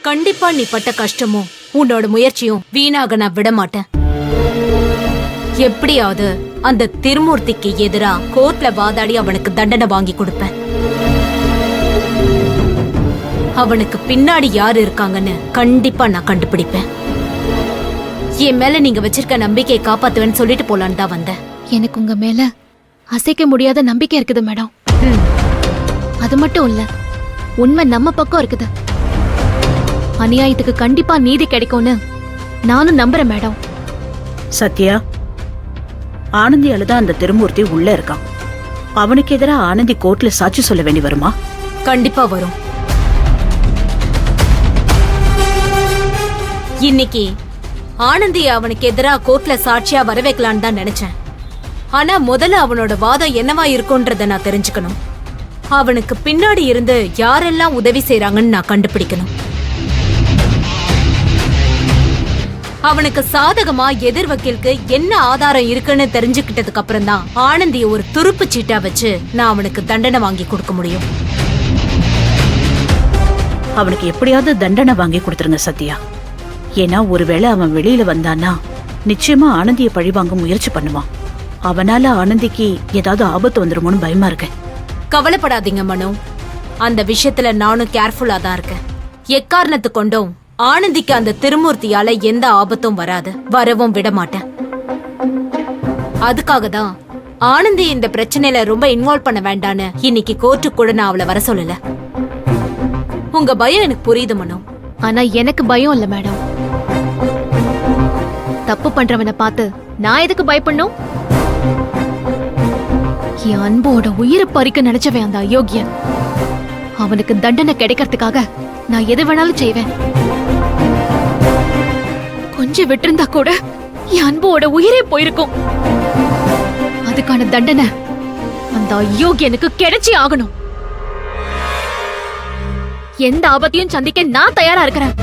கண்டிப்பா நீ பட்ட கஷ்டமும் உன்னோட முயற்சியும் வீணாக நான் விட மாட்டேன். எப்படியாவது அந்த திருமூர்த்திக்கு எதிரா கோர்ட்ல வாதாடி அவனுக்கு தண்டனை வாங்கி கொடுப்பேன். அவனுக்கு பின்னாடி யாரு இருக்காங்கன்னு கண்டிப்பா நான் கண்டுபிடிப்பேன். என் மேல நீங்க வச்சிருக்க நம்பிக்கையை காப்பாத்துவேன்னு சொல்லிட்டு போலான்னு தான் வந்தேன். எனக்கு உங்க மேல அசைக்க முடியாத நம்பிக்கை இருக்குது மேடம். அது மட்டும் இல்ல, உண்மை நம்ம பக்கம் இருக்குது. அநியாயத்துக்கு கண்டிப்பா நீதி கிடைக்கும்னு நானும் நம்புறேன் மேடம். சத்யா, ஆனந்தியால தான் அந்த திருமூர்த்தி உள்ள இருக்கான். அவனுக்கு எதிரா ஆனந்தி கோர்ட்ல சாட்சி சொல்ல வேண்டி வருமா? கண்டிப்பா வரும். இன்னைக்கு ஆனந்தி அவனுக்கு எதிரா கோர்ட்ல சாட்சியா வர வைக்கலான்னு தான் நினைச்சேன். ஆனா முதல்ல அவனோட வாதம் என்னவா இருக்கும்ன்றத நான் தெரிஞ்சுக்கணும். அவனுக்கு பின்னாடி இருந்து யாரெல்லாம் உதவி செய்யறாங்கன்னு நான் கண்டுபிடிக்கணும். அவனுக்கு சாதகமா எதிர் வக்கீலுக்கு என்ன ஆதாரம் இருக்குன்னு தெரிஞ்சுக்கிட்டதுக்கு அப்புறம் தான் ஆனந்திய ஒரு துருப்பு சீட்டா வச்சு நான் அவனுக்கு தண்டனை வாங்கி கொடுக்க முடியும். அவனுக்கு எப்படியாவது தண்டனை வாங்கி கொடுத்துருங்க சத்யா. ஏன்னா ஒருவேளை அவன் வெளியில வந்தானா நிச்சயமா ஆனந்திய பழிவாங்க முயற்சி பண்ணுவான். அவனால ஆனந்திக்கு ஏதாவது ஆபத்து வந்துருமோன்னு பயமா இருக்கேன். கவலைப்படாதீங்க மனு, அந்த விஷயத்துல நானும் கேர்ஃபுல்லா தான் இருக்கேன். எக்காரணத்து கொண்டும் ஆனந்திக்கு அந்த திருமூர்த்தியால எந்த ஆபத்தும் வராது, வரவும் விட மாட்டேன். அதுக்காக தான் ஆனந்தி இந்த பிரச்சனையில ரொம்ப இன்வால்வ் பண்ண வேண்டான்னு இன்னைக்கு கோர்ட்டுக்கு கூட நான் அவளை வர சொல்லல. உங்க பயம் எனக்கு புரியுது மனு. ஆனா எனக்கு பயம் இல்ல மேடம். தப்பு பண்றவனை பார்த்து நான் எதுக்கு பயப்படணும்? என் அன்போட உயிரை பறிக்க நினைச்சவன் அந்த அயோக்கியன். அவனுக்கு தண்டனை கிடைக்கிறதுக்காக நான் எது வேணாலும் செய்வேன். கொஞ்சம் விட்டிருந்தா கூட என் அன்போட உயிரே போயிருக்கும். அதுக்கான தண்டனை அந்த அயோக்கியனுக்கு கிடைச்சி ஆகணும். எந்த ஆபத்தையும் சந்திக்க நான் தயாரா இருக்கிறேன்.